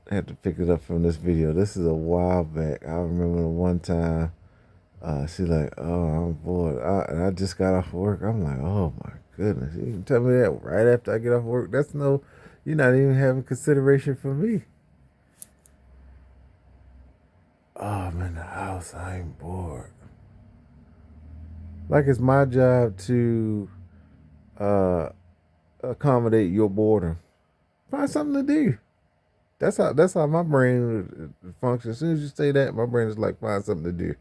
I had to pick it up from this video. This is a while back. I remember the one time she like, oh, I'm bored. And I just got off work. I'm like, oh my goodness. You can tell me that right after I get off work. That's no, you're not even having consideration for me. Oh, I'm in the house. I ain't bored. Like it's my job to uh, accommodate your boredom. Find something to do. That's how my brain functions. As soon as you say that, my brain is like, find something to do.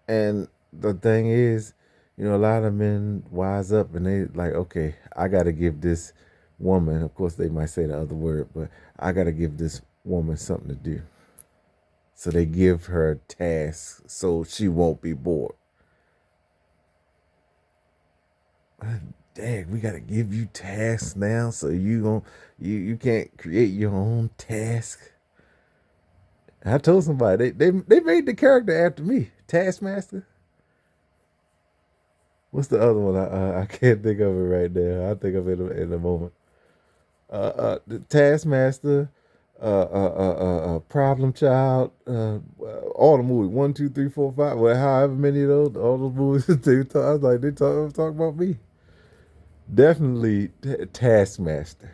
And the thing is, a lot of men wise up and they like, okay, I got to give this woman, of course, they might say the other word, but I got to give this woman something to do. So they give her tasks so she won't be bored. Dang, we got to give you tasks now, so you can't create your own task. I told somebody they made the character after me, Taskmaster. What's the other one? I can't think of it right now. I'll think of it in a moment. The Taskmaster, Problem Child, all the movies 1, 2, 3, 4, 5. Well, however many of those, all those movies they talk. I was like they talk about me. Definitely Taskmaster.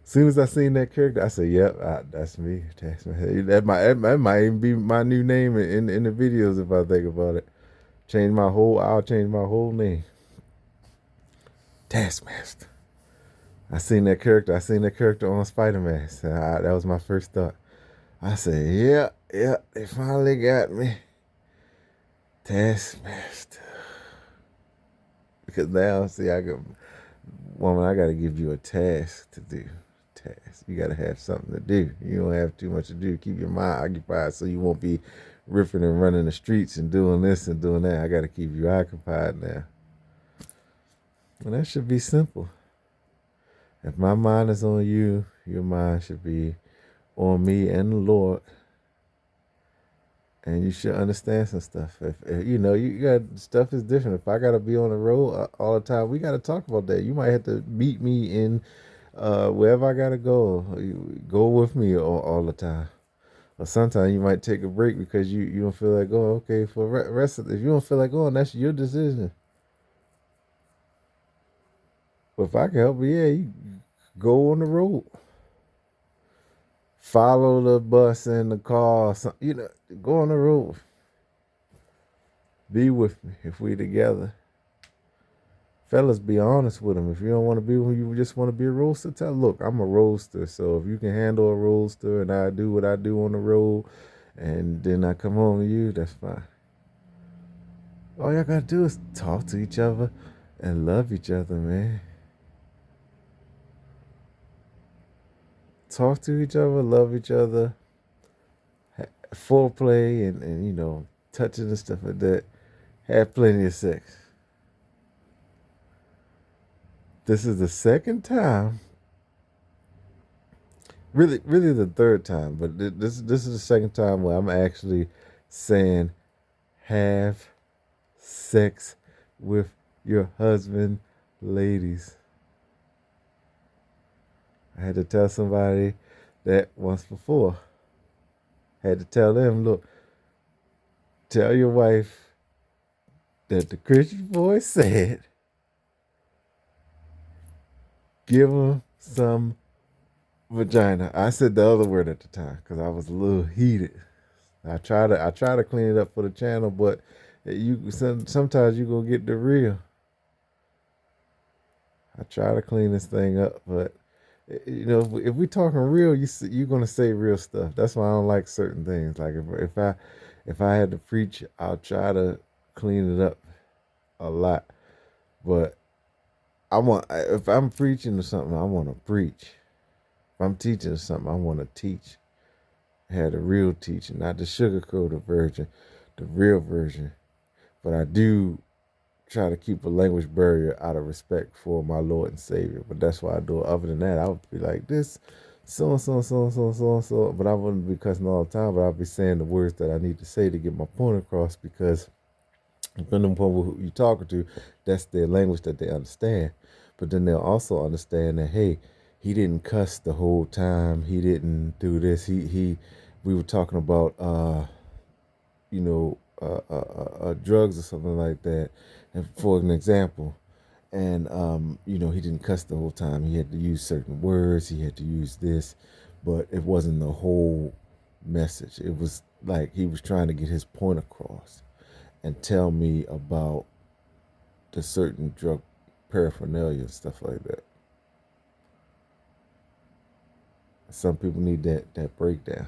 As soon as I seen that character, I said, "Yep, that's me, Taskmaster." That might even be my new name in the videos if I think about it. I'll change my whole name, Taskmaster. I seen that character on Spider Man. So that was my first thought. I said, "Yeah, yeah, they finally got me, Taskmaster." Because now, see, I got to give you a task to do. Task. You got to have something to do. You don't have too much to do. Keep your mind occupied so you won't be ripping and running the streets and doing this and doing that. I got to keep you occupied now. And that should be simple. If my mind is on you, your mind should be on me and the Lord. And you should understand some stuff. If you got stuff is different. If I gotta be on the road all the time, we gotta talk about that. You might have to meet me in wherever I gotta go. You go with me all the time. Or sometimes you might take a break because you don't feel like going. Okay, for rest of if you don't feel like going, that's your decision. But if I can help you, yeah, you go on the road. Follow the bus and the car. Go on the road. Be with me if we together. Fellas, be honest with them. If you don't want to be when you just want to be a roaster, tell look, I'm a roaster. So if you can handle a roaster and I do what I do on the road and then I come home to you, that's fine. All y'all gotta do is talk to each other and love each other, man. Talk to each other, love each other, foreplay and touching and stuff like that. Have plenty of sex. This is the second time, really the third time, but this is the second time where I'm actually saying have sex with your husband, ladies. I had to tell somebody that once before. I had to tell them, look, tell your wife that the Christian boy said, give him some vagina. I said the other word at the time because I was a little heated. I try to clean it up for the channel, but sometimes you gonna get the real. I try to clean this thing up, but if we talking real, you're gonna say real stuff. That's why I don't like certain things. Like if I had to preach, I'll try to clean it up a lot. But if I'm preaching or something, I want to preach. If I'm teaching something, I want to teach. Have the real teaching, not the sugar-coated version, the real version. But I do try to keep a language barrier out of respect for my Lord and Savior. But that's why I do it. Other than that, I would be like this, so and so and so and so and so and so. But I wouldn't be cussing all the time. But I'll be saying the words that I need to say to get my point across because depending upon who you're talking to, that's their language that they understand. But then they'll also understand that hey, he didn't cuss the whole time. He didn't do this. We were talking about, drugs or something like that, and for an example. And he didn't cuss the whole time. He had to use certain words. He had to use this, but it wasn't the whole message. It was like he was trying to get his point across and tell me about the certain drug paraphernalia and stuff like that. Some people need that breakdown.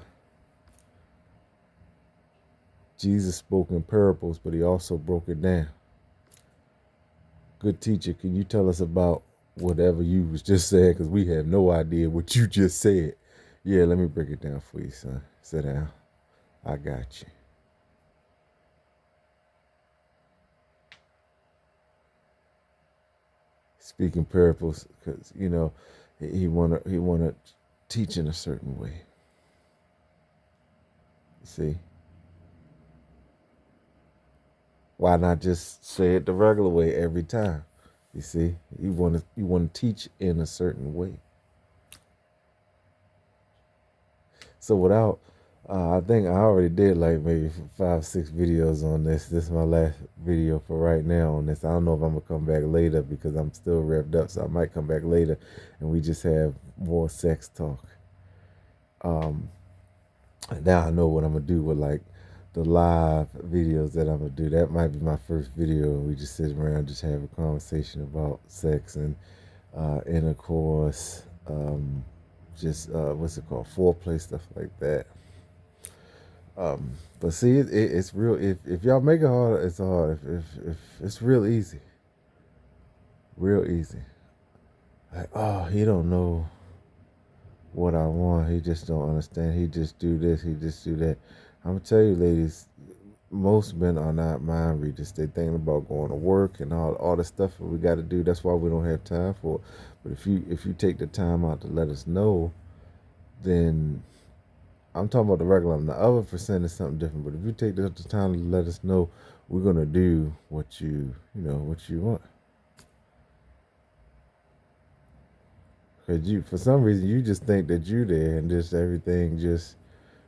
Jesus spoke in parables, but he also broke it down. Good teacher, can you tell us about whatever you was just saying? Because we have no idea what you just said. Yeah, let me break it down for you, son. Sit down. I got you. Speaking parables, because he wanna teach in a certain way. You see, why not just say it the regular way every time? You see, you want to teach in a certain way. So without, I think I already did like maybe 5, 6 videos on this. This is my last video for right now on this. I don't know if I'm gonna come back later because I'm still revved up, so I might come back later and we just have more sex talk. Now I know what I'm gonna do with like the live videos that I'm gonna do. That might be my first video, and we just sit around, just have a conversation about sex and intercourse, just what's it called, foreplay, stuff like that. But see, it's real. If y'all make it hard, it's hard. If it's real easy, real easy. Like, oh, he don't know what I want. He just don't understand. He just do this. He just do that. I'm gonna tell you, ladies, most men are not mind readers. They thinking about going to work and all the stuff that we got to do. That's why we don't have time for it. But if you take the time out to let us know, then I'm talking about the regular. The other percent is something different. But if you take the time to let us know, we're gonna do what what you want. Cause for some reason, you just think that you there and just everything just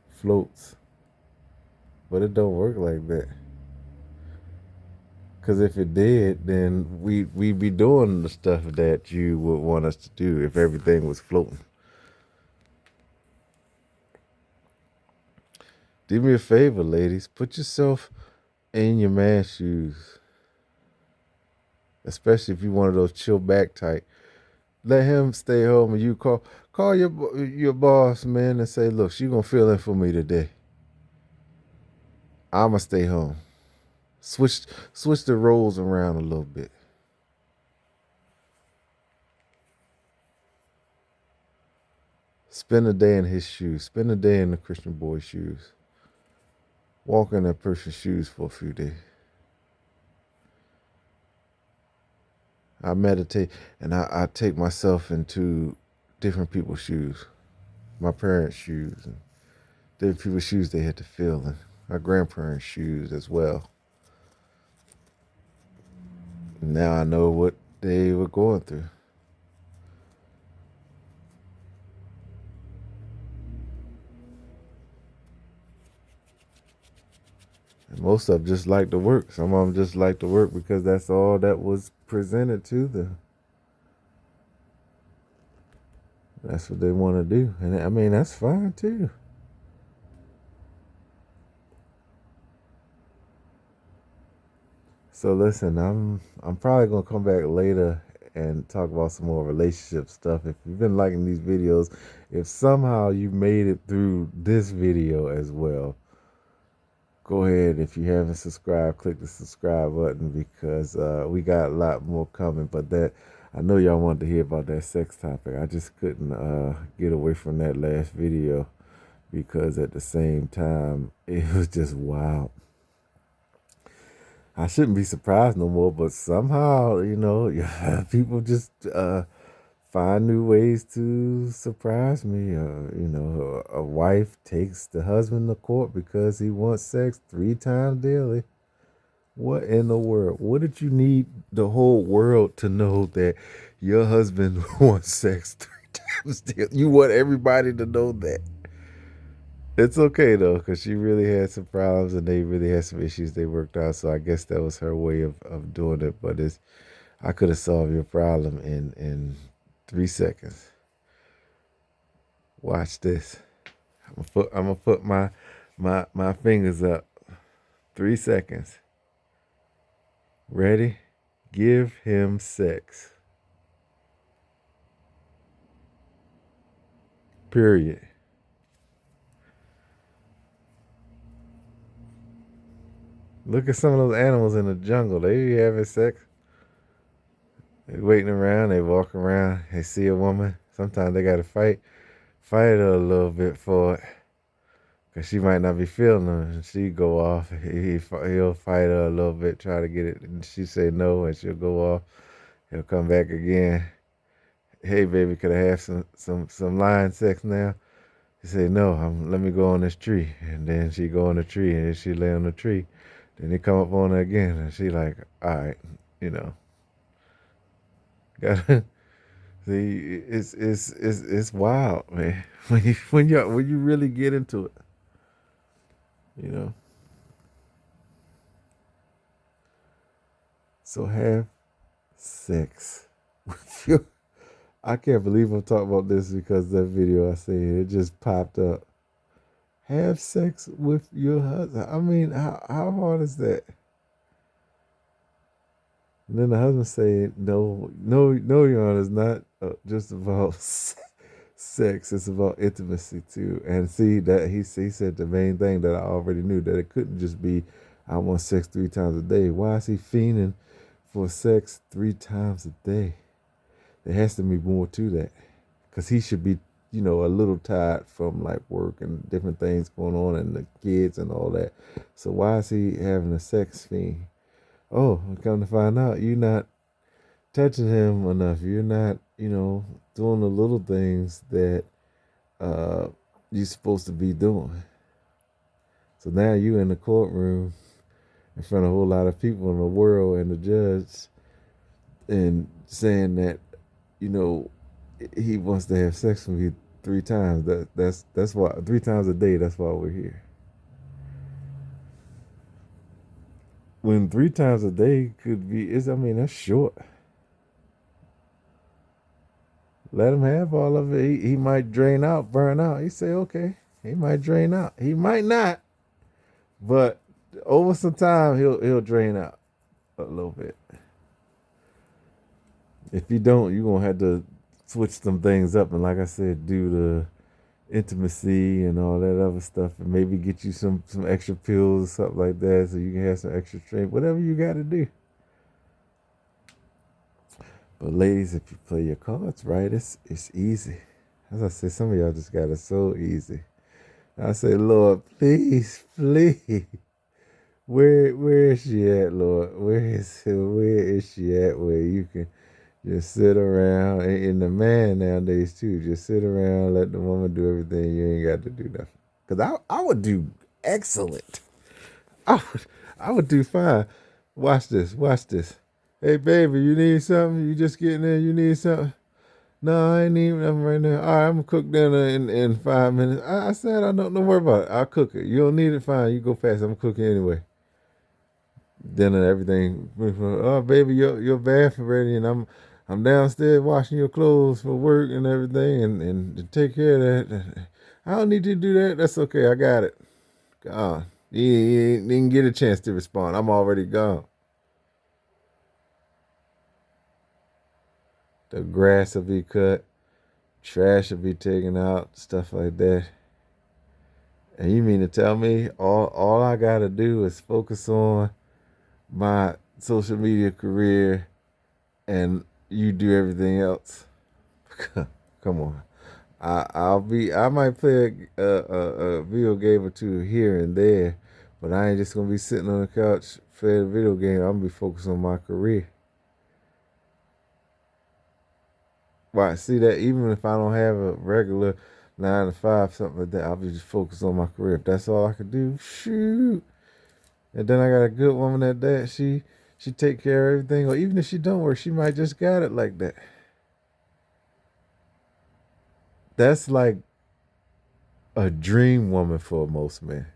floats. But it don't work like that. Cause if it did, then we'd be doing the stuff that you would want us to do if everything was floating. Do me a favor, ladies. Put yourself in your man's shoes. Especially if you one of those chill back type. Let him stay home and you call your boss, man, and say, look, she gonna fill in for me today. I'ma stay home. Switch the roles around a little bit. Spend a day in his shoes. Spend a day in the Christian boy's shoes. Walk in that person's shoes for a few days. I meditate and I take myself into different people's shoes. My parents' shoes and different people's shoes they had to fill and my grandparents' shoes as well. Now I know what they were going through. And most of them just like to work. Some of them just like to work because that's all that was presented to them. That's what they want to do. And I mean, that's fine too. So listen, I'm probably gonna come back later and talk about some more relationship stuff. If you've been liking these videos, if somehow you made it through this video as well, go ahead. If you haven't subscribed, click the subscribe button because we got a lot more coming. But I know y'all wanted to hear about that sex topic. I just couldn't get away from that last video because at the same time it was just wild. I shouldn't be surprised no more, but somehow, people just find new ways to surprise me. A wife takes the husband to court because he wants sex 3 times daily. What in the world? What did you need the whole world to know that your husband wants sex 3 Still, you want everybody to know that. It's okay though, because she really had some problems and they really had some issues they worked out. So I guess that was her way of doing it. But it's I could have solved your problem in 3 seconds. Watch this. I'm gonna put my fingers up. 3 seconds. Ready? Give him sex. Period. Look at some of those animals in the jungle. They having sex. They waiting around. They walk around. They see a woman. Sometimes they got to fight her a little bit for it, cause she might not be feeling them. And she go off. He'll fight her a little bit, try to get it, and she say no, and she'll go off. He'll come back again. Hey baby, could I have some lion sex now? She say no. Let me go on this tree, and then she go on the tree, and then she lay on the tree. Then he come up on her again, and she like, all right, you know, gotta see. It's wild, man. When you really get into it, you know. So have sex with your. I can't believe I'm talking about this because that video I seen it just popped up. Have sex with your husband. I mean, how hard is that? And then the husband say, "No, no, no, Your Honor, it's not just about sex. It's about intimacy too." And see that he said the main thing that I already knew, that it couldn't just be, "I want sex 3 times a day." Why is he fiending for sex 3 times a day? There has to be more to that, because he should be, a little tired from like work and different things going on and the kids and all that. So why is he having a sex fiend? Oh, come to find out, you're not touching him enough. You're not, doing the little things that uh, you're supposed to be doing. So now you in the courtroom in front of a whole lot of people in the world and the judge, and saying that, you know, he wants to have sex with you 3 times. That's why 3 times a day. That's why we're here. When 3 times a day could be, that's short. Let him have all of it. He might drain out, burn out. He say, okay. He might drain out. He might not, but over some time he'll drain out a little bit. If you don't, you're gonna have to switch some things up, and like I said, do the intimacy and all that other stuff, and maybe get you some extra pills or something like that, so you can have some extra strength. Whatever you got to do. But ladies, if you play your cards right, it's easy. As I say, some of y'all just got it so easy. I say, Lord, please, please. Where is she at, Lord? Where is she at where you can just sit around, and the man nowadays too, just sit around, let the woman do everything, you ain't got to do nothing. Cause I would do excellent. I would do fine. Watch this. Hey baby, you need something? You just getting in, you need something? No, I ain't need nothing right now. All right, I'm gonna cook dinner in 5 minutes. I said I don't worry about it. I'll cook it. You don't need it, fine. You go fast. I'm cooking anyway. Dinner, everything. Oh baby, your bath ready, and I'm downstairs washing your clothes for work and everything, and to take care of that. I don't need you to do that. That's okay. I got it. Gone. You didn't get a chance to respond. I'm already gone. The grass will be cut, trash will be taken out, stuff like that. And you mean to tell me all I gotta do is focus on my social media career and you do everything else? Come on. I might play a video game or two here and there, but I ain't just gonna be sitting on the couch playing a video game. I'm gonna be focused on my career. Right, see that even if I don't have a regular 9 to 5, something like that, I'll be just focused on my career. If that's all I could do, shoot. And then I got a good woman at that. She take care of everything. Or even if she don't work, she might just got it like that. That's like a dream woman for most men.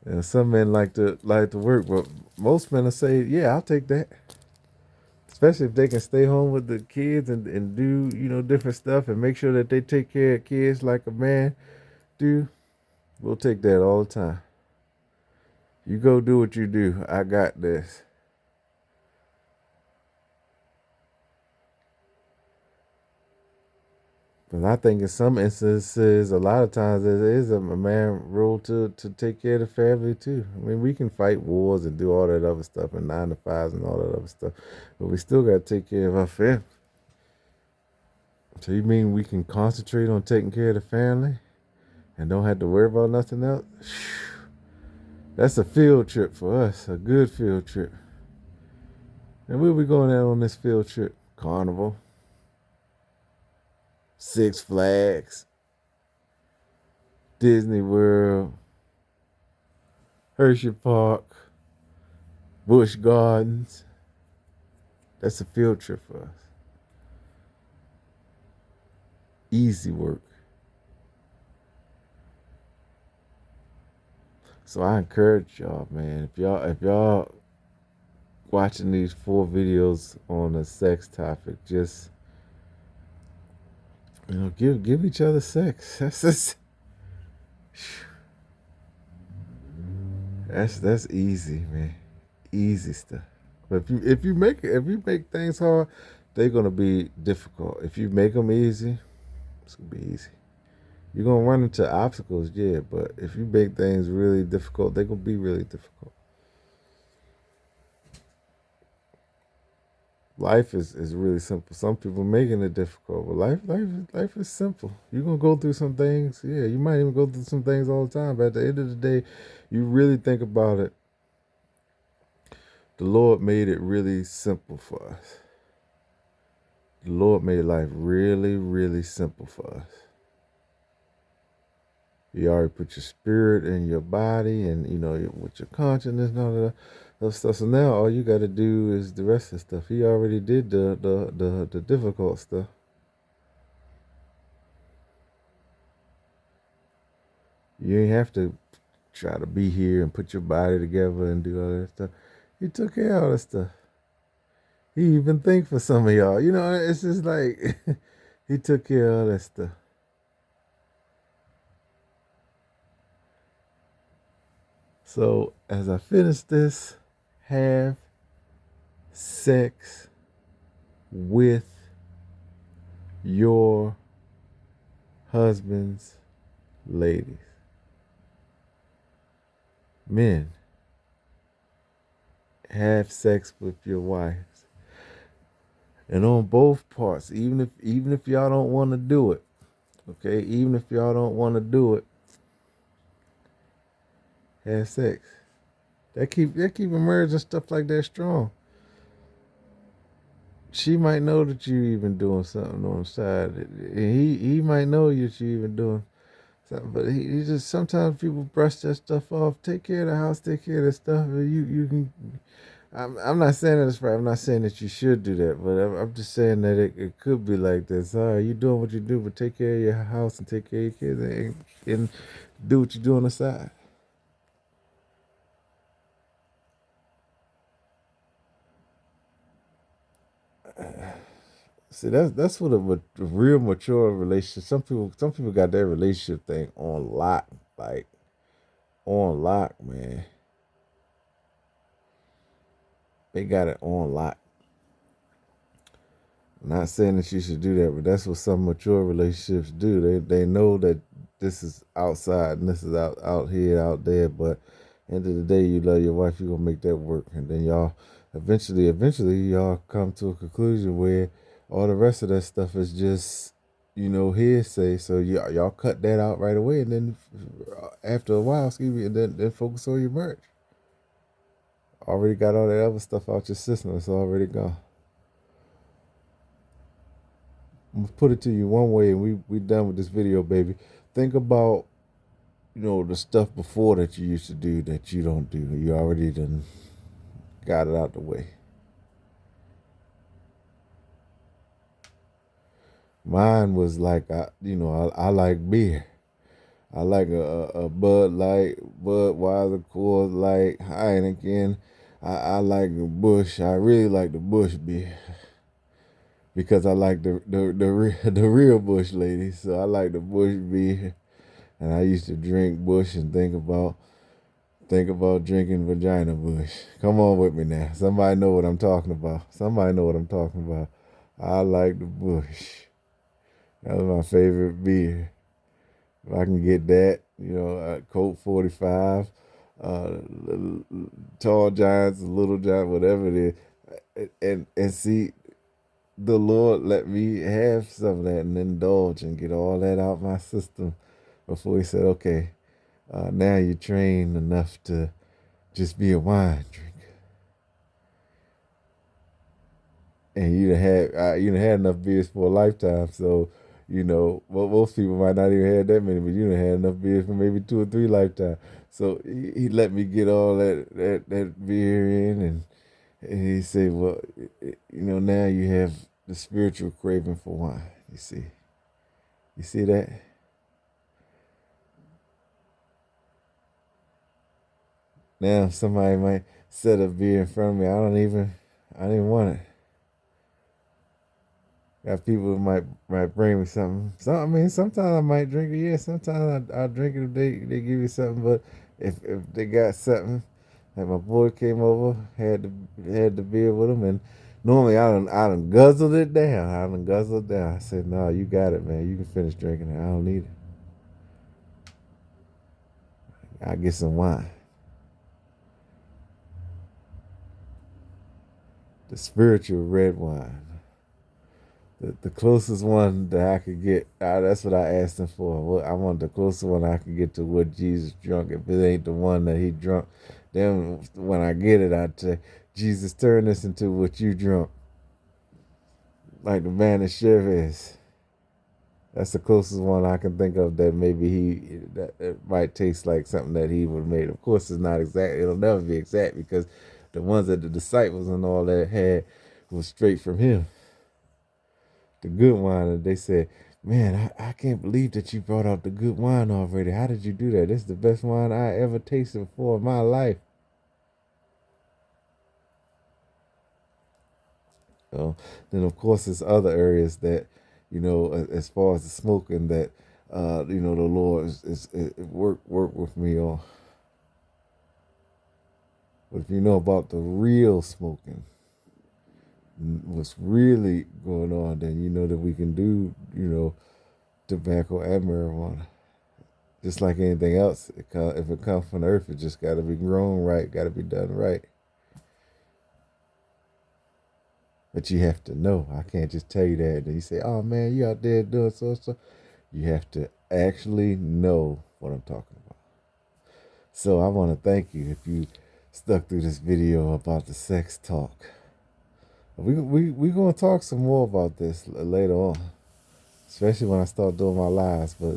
And some men like to work, but most men will say, "Yeah, I'll take that." Especially if they can stay home with the kids and do different stuff and make sure that they take care of kids like a man do. We'll take that all the time. You go do what you do. I got this. But I think in some instances, a lot of times it is a man role to take care of the family too. I mean, we can fight wars and do all that other stuff and 9 to 5s and all that other stuff, but we still got to take care of our family. So you mean we can concentrate on taking care of the family and don't have to worry about nothing else? That's a field trip for us, a good field trip. And where we going at on this field trip? Carnival, Six Flags, Disney World, Hershey Park, Busch Gardens. That's a field trip for us. Easy work. So I encourage y'all, man. If y'all watching these 4 videos on a sex topic, just give each other sex. That's easy, man. Easy stuff. But if you make things hard, they're gonna be difficult. If you make them easy, it's gonna be easy. You're gonna run into obstacles, yeah, but if you make things really difficult, they're gonna be really difficult. Life is really simple. Some people making it difficult, but life is simple. You're gonna go through some things. Yeah, you might even go through some things all the time, but at the end of the day, you really think about it. The Lord made it really simple for us. The Lord made life really, really simple for us. He already put your spirit in your body and with your consciousness and all of that stuff. So now all you gotta do is the rest of the stuff. He already did the difficult stuff. You ain't have to try to be here and put your body together and do all that stuff. He took care of all that stuff. He even think for some of y'all. It's just like he took care of all that stuff. So as I finish this, have sex with your husbands, ladies. Men, have sex with your wives. And on both parts, even if y'all don't want to do it, okay, even if y'all don't want to do it, have sex. That keep a marriage and stuff like that strong. She might know that you even doing something on the side. He might know that you even doing something, but he just sometimes people brush that stuff off. Take care of the house, take care of that stuff. You can. I'm not saying that it's right. I'm not saying that you should do that, but I'm just saying that it could be like this. All right, you doing what you do, but take care of your house and take care of your kids and do what you do on the side. See, that's what a real mature relationship. Some people got their relationship thing on lock, like on lock, man. They got it on lock. I'm not saying that you should do that, but that's what some mature relationships do. They know that this is outside and this is out here, out there. But end of the day, you love your wife, you gonna make that work, and then y'all eventually y'all come to a conclusion where all the rest of that stuff is just hearsay. So y'all cut that out right away, and then after a while, excuse me, and then focus on your marriage. Already got all that other stuff out your system. It's already gone. I'm gonna put it to you one way, and we done with this video, baby. Think about the stuff before that you used to do that you don't do. You already done got it out the way. Mine was like, I like beer. I like a Bud Light, Budweiser, Coors Light, Heineken. I like the Bush. I really like the Bush beer because I like the real Bush ladies. So I like the Bush beer, and I used to drink Bush and think about drinking vagina Bush. Come on with me now. Somebody know what I'm talking about. Somebody know what I'm talking about. I like the Bush. That was my favorite beer. If I can get that, Colt 45, uh, Tall Giants, Little Giant, whatever it is, and see, the Lord let me have some of that and indulge and get all that out my system before He said, "Okay, now you're trained enough to just be a wine drinker." And you done had enough beers for a lifetime. So, most people might not even have that many, but you done had enough beers for maybe 2 or 3 lifetimes. So he let me get all that beer in, and he said, "Well, now you have the spiritual craving for wine." You see that? Now somebody might set a beer in front of me. I don't even want it. Got people who might bring me something. I mean, sometimes I might drink it. Yeah, sometimes I drink it if they give you something. But if they got something, like my boy came over, had the beer with him, and normally I done guzzled it down. I said, "No, you got it, man. You can finish drinking it. I don't need it. I get some wine, the spiritual red wine." The closest one that I could get, that's what I asked him for. I want the closest one I could get to what Jesus drunk. If it ain't the one that he drunk, then when I get it, I'd say, "Jesus, turn this into what you drunk." Like the man at Chavez. That's the closest one I can think of that maybe that it might taste like something that he would have made. Of course, it's not exact. It'll never be exact because the ones that the disciples and all that had was straight from him. The good wine, and they said, "Man, I can't believe that you brought out the good wine already. How did you do that? This is the best wine I ever tasted before in my life." So, then of course there's other areas that, as far as the smoking that, the Lord is work with me on. But if you know about the real smoking, what's really going on, then you know that we can do, tobacco and marijuana. Just like anything else, if it comes from the earth, it just got to be grown right, got to be done right. But you have to know. I can't just tell you that. And you say, "Oh man, you out there doing so." You have to actually know what I'm talking about. So I want to thank you if you stuck through this video about the sex talk. We gonna talk some more about this later on, especially when I start doing my lives. But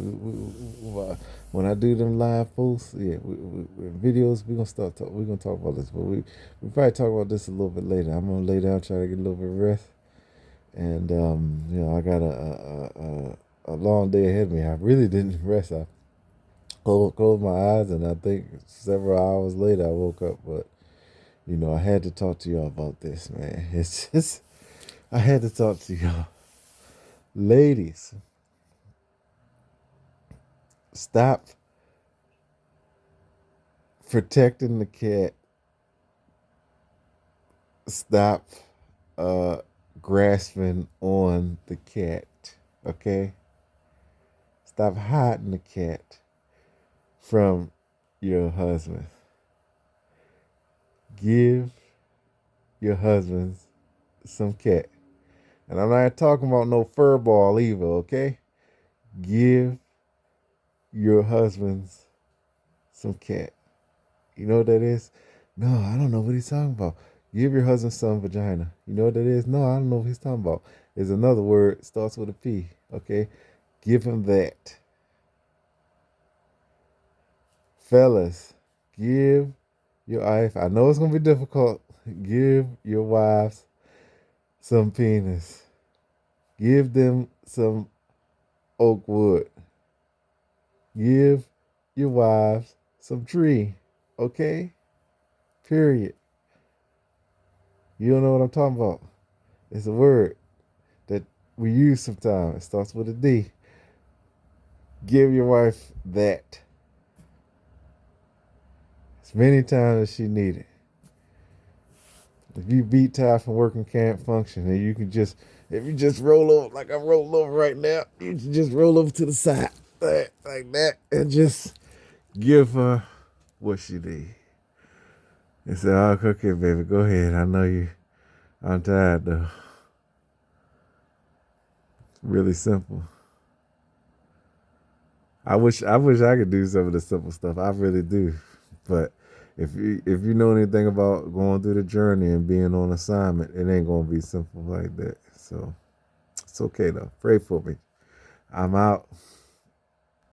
when I do them live posts, yeah, videos, we're gonna talk about this. But we probably talk about this a little bit later. I'm gonna lay down, try to get a little bit of rest, and I got a long day ahead of me. I really didn't rest. I closed my eyes, and I think several hours later I woke up. But I had to talk to y'all about this, man. It's just I had to talk to y'all, ladies. Stop protecting the cat. Stop uh, grasping on the cat. Okay? Stop hiding the cat from your husband. Give your husbands some cat. And I'm not talking about no fur ball either, okay? Give your husbands some cat. You know what that is? No, I don't know what he's talking about. Give your husband some vagina. You know what that is? No, I don't know what he's talking about. There's another word, starts with a P. Okay? Give him that. Fellas, give your wife, I know it's going to be difficult. Give your wives some penis. Give them some oak wood. Give your wives some tree. Okay? Period. You don't know what I'm talking about. It's a word that we use sometimes. It starts with a D. Give your wife that as many times as she needs it. If you beat tired from work and can't function, and you can just, if you just roll over like I'm rolling over right now, you can just roll over to the side like that and just give her what she needs. And say, "Oh, okay, baby, go ahead. I know you. I'm tired though." Really simple. I wish I could do some of the simple stuff. I really do. But if you know anything about going through the journey and being on assignment, it ain't gonna be simple like that. So it's okay though. Pray for me. I'm out.